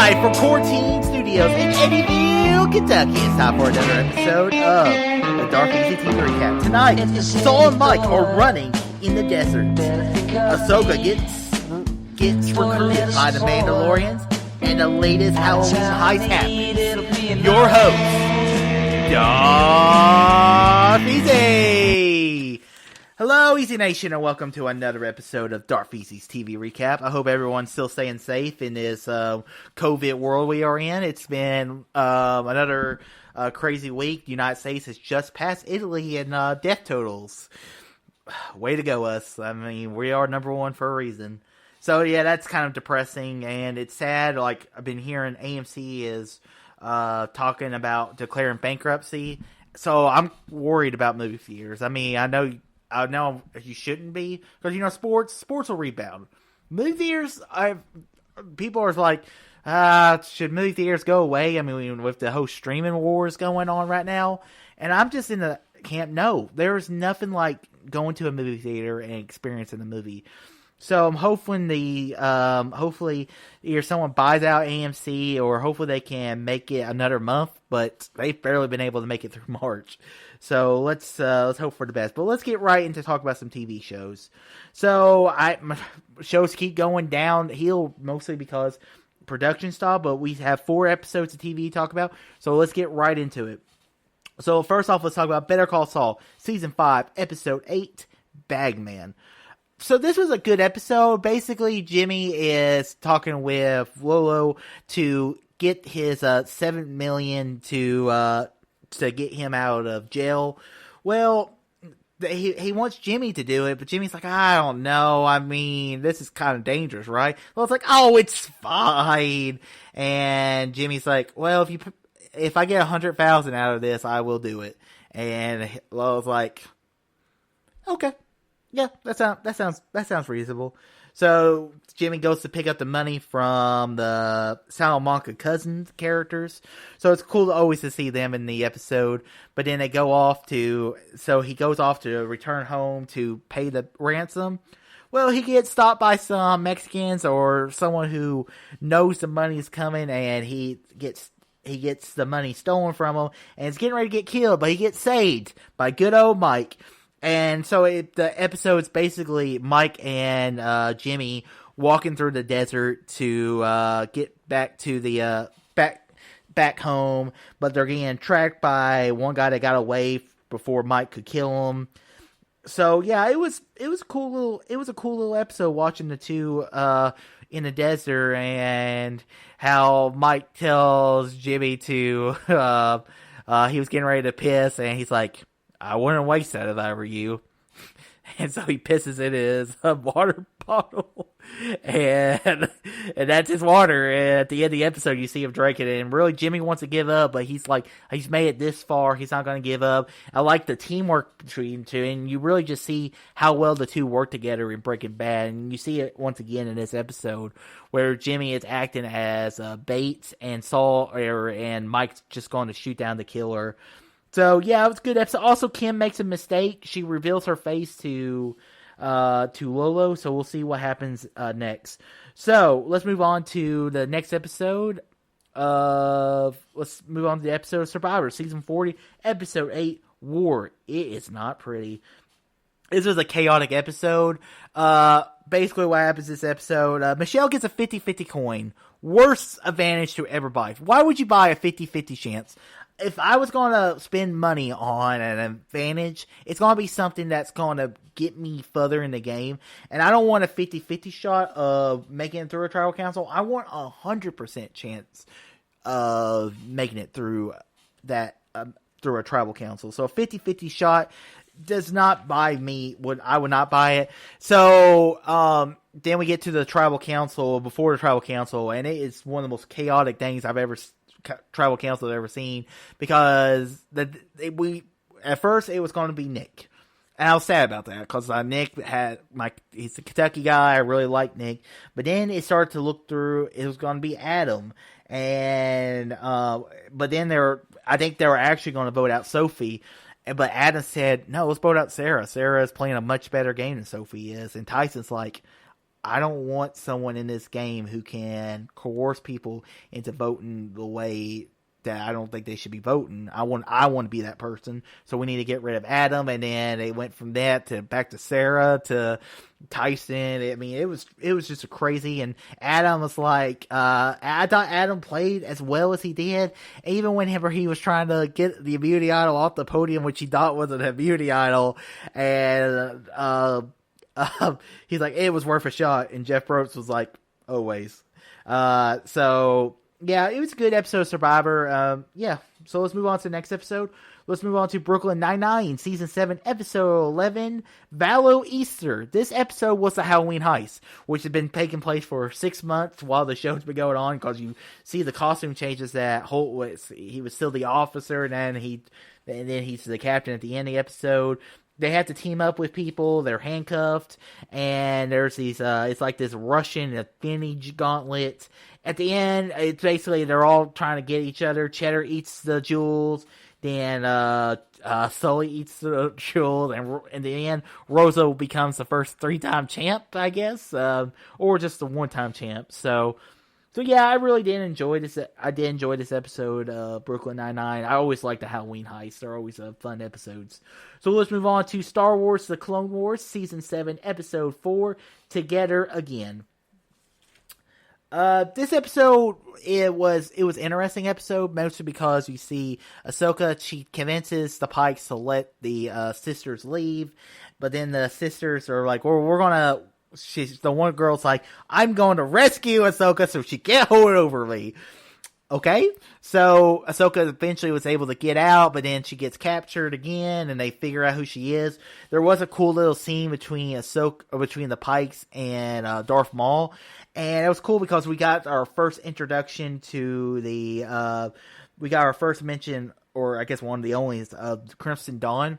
Live from Quarantine Studios in Eddyville, Kentucky. It's time for another episode of the Dark Easy TV Recap. Tonight, Saul and Mike are running in the desert. Ahsoka gets recruited by the Mandalorians, and the latest Halloween heist happens. Your host, Dark Easy. Hello, Easy Nation, and welcome to another episode of Dark Easy's TV Recap. I hope everyone's still staying safe in this COVID world we are in. It's been another crazy week. The United States has just passed Italy in death totals. Way to go, us. I mean, we are number one for a reason. So, yeah, that's kind of depressing, and it's sad. Like, I've been hearing AMC is talking about declaring bankruptcy. So, I'm worried about movie theaters. I mean, I know you shouldn't be, because, sports will rebound. Movie theaters, people are like, should movie theaters go away? I mean, with the whole streaming wars going on right now, and I'm just in the camp, no, there's nothing like going to a movie theater and experiencing the movie. So I'm hoping hopefully either someone buys out AMC, or hopefully they can make it another month, but they've barely been able to make it through March. So let's hope for the best. But let's get right into talk about some TV shows. So my shows keep going downhill, mostly because production style, but we have 4 episodes of TV to talk about. So let's get right into it. So first off, let's talk about Better Call Saul, Season 5, Episode 8, Bagman. So this was a good episode. Basically, Jimmy is talking with Lolo to get his $7 million to get him out of jail. Well, he wants Jimmy to do it, but Jimmy's like, I don't know. I mean, this is kind of dangerous, right? Well, it's like, oh, it's fine. And Jimmy's like, well, if I get 100,000 out of this, I will do it. And Lolo's like, okay. Yeah, that sounds reasonable. So Jimmy goes to pick up the money from the Salamanca Cousins characters. So it's cool always to see them in the episode. But then he goes off to return home to pay the ransom. Well, he gets stopped by some Mexicans or someone who knows the money is coming, and he gets the money stolen from him, and is getting ready to get killed, but he gets saved by good old Mike. And so the episode's basically Mike and Jimmy walking through the desert to get back to the back home, but they're getting tracked by one guy that got away before Mike could kill him. So yeah, it was a cool little episode watching the two in the desert, and how Mike tells Jimmy to he was getting ready to piss, and he's like, I wouldn't waste that if I were you. And so he pisses in his water bottle. And that's his water. And at the end of the episode, you see him drinking it. And really, Jimmy wants to give up, but he's like, he's made it this far. He's not going to give up. I like the teamwork between the two. And you really just see how well the two work together in Breaking Bad. And you see it once again in this episode, where Jimmy is acting as Bates, and Saul and Mike's just going to shoot down the killer. So yeah, it was a good episode. Also, Kim makes a mistake. She reveals her face to Lolo, so we'll see what happens next. So let's move on to the next episode of Survivor, Season 40, Episode 8, War. It is not pretty. This was a chaotic episode. Basically what happens this episode, Michelle gets a 50-50 coin. Worst advantage to ever buy. Why would you buy a 50-50 chance? If I was going to spend money on an advantage, it's going to be something that's going to get me further in the game. And I don't want a 50-50 shot of making it through a tribal council. I want a 100% chance of making it through through a tribal council. So a 50-50 shot does not buy me. I would not buy it. So then we get to the tribal council, before the tribal council, and it is one of the most chaotic things tribal council I've ever seen, because at first it was going to be Nick, and I was sad about that, because Nick he's a Kentucky guy. I really like Nick, but then it started to look through, it was going to be Adam, and but then I think they were actually going to vote out Sophie, but Adam said, no, let's vote out Sarah. Sarah is playing a much better game than Sophie is, and Tyson's like, I don't want someone in this game who can coerce people into voting the way that I don't think they should be voting. I want to be that person. So we need to get rid of Adam, and then they went from that to back to Sarah to Tyson. I mean, it was just a crazy. And Adam was like, I thought Adam played as well as he did, even whenever he was trying to get the beauty idol off the podium, which he thought wasn't a beauty idol, and he's like, it was worth a shot, and Jeff Probst was like, always. So yeah, it was a good episode of Survivor. Yeah, so let's move on to the next episode. Let's move on to Brooklyn Nine-Nine, Season 7, Episode 11, Vallow Easter. This episode was the Halloween heist, which had been taking place for 6 months while the show's been going on, because you see the costume changes that Holt was. He was still the officer, and then he's the captain at the end of the episode. They have to team up with people. They're handcuffed, and there's these. It's like this Russian affinity gauntlet. At the end, it's basically they're all trying to get each other. Cheddar eats the jewels, then Sully eats the jewels, and in the end, Rosa becomes the first 3-time champ, I guess, or just the 1-time champ. So yeah, I really did enjoy this. I did enjoy this episode of Brooklyn Nine-Nine. I always like the Halloween heist. They're always fun episodes. So let's move on to Star Wars: The Clone Wars, Season 7, Episode 4, Together Again. This episode, it was interesting episode, mostly because you see Ahsoka, she convinces the Pikes to let the sisters leave, but then the sisters are like, well, we're gonna. The one girl's like, I'm going to rescue Ahsoka so she can't hold it over me. Okay, so Ahsoka eventually was able to get out, but then she gets captured again, and they figure out who she is. There was a cool little scene between the Pikes and Darth Maul, and it was cool because we got our first introduction to we got our first mention, or I guess one of the only, of Crimson Dawn,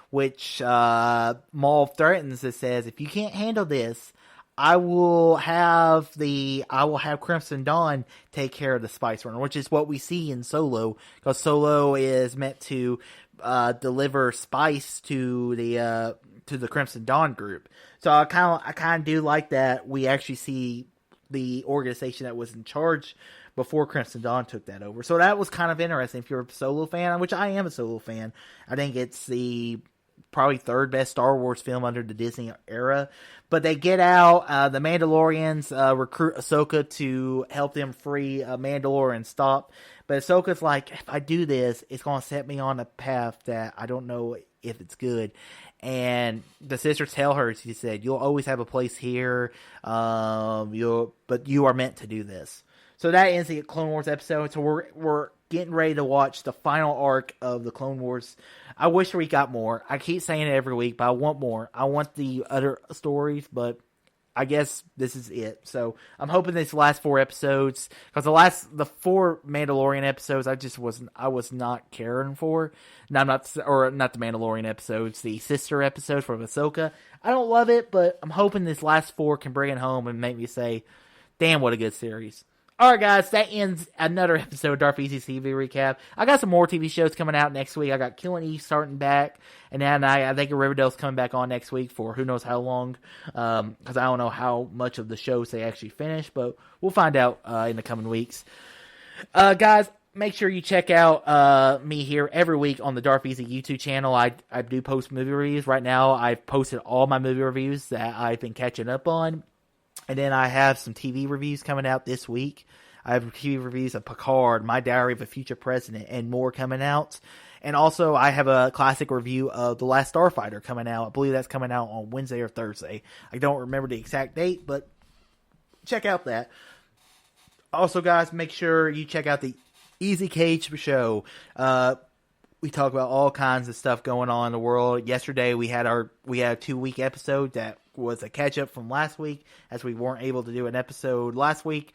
which Maul threatens. It says, if you can't handle this, I will have Crimson Dawn take care of the Spice Runner, which is what we see in Solo, because Solo is meant to deliver spice to the Crimson Dawn group. So I kind of do like that we actually see the organization that was in charge before Crimson Dawn took that over. So that was kind of interesting if you're a Solo fan, which I am a Solo fan. I think it's the probably third best Star Wars film under the Disney era. But they get out, the Mandalorians recruit Ahsoka to help them free Mandalore and stop. But Ahsoka's like, if I do this, it's going to set me on a path that I don't know if it's good. And the sisters tell her, she said, you'll always have a place here, but you are meant to do this. So that ends the Clone Wars episode. So we're getting ready to watch the final arc of the Clone Wars. I wish we got more. I keep saying it every week, but I want more. I want the other stories, but I guess this is it. So I'm hoping these last 4 episodes, because the 4 Mandalorian episodes, I was not caring for. Not the Mandalorian episodes, the sister episodes from Ahsoka. I don't love it, but I'm hoping this last 4 can bring it home and make me say, damn, what a good series. Alright guys, that ends another episode of Darth Easy's TV Recap. I got some more TV shows coming out next week. I got Killing Eve starting back, and then I think Riverdale's coming back on next week for who knows how long, because I don't know how much of the shows they actually finish, but we'll find out in the coming weeks. Guys, make sure you check out me here every week on the Darth Easy YouTube channel. I do post movie reviews. Right now, I've posted all my movie reviews that I've been catching up on. And then I have some TV reviews coming out this week. I have TV reviews of Picard, My Diary of a Future President, and more coming out. And also, I have a classic review of The Last Starfighter coming out. I believe that's coming out on Wednesday or Thursday. I don't remember the exact date, but check out that. Also, guys, make sure you check out the Easy Cage Show. We talk about all kinds of stuff going on in the world. Yesterday, we had a 2-week episode that was a catch-up from last week, as we weren't able to do an episode last week.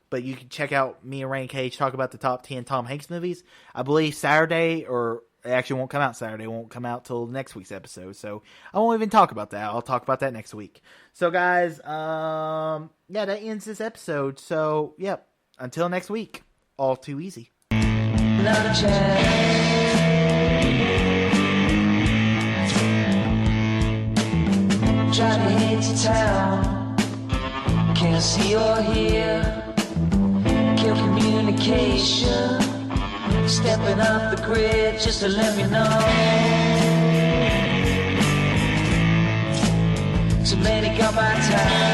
But you can check out me and Rain Cage talk about the top 10 Tom Hanks movies. I believe Saturday, or it actually won't come out Saturday. It won't come out till next week's episode. So I won't even talk about that. I'll talk about that next week. So guys, yeah, that ends this episode. So, yep, until next week, all too easy. Another chance. Johnny hates town. wanna see or hear. Kill communication, stepping off the grid just to let me know. So many got my time.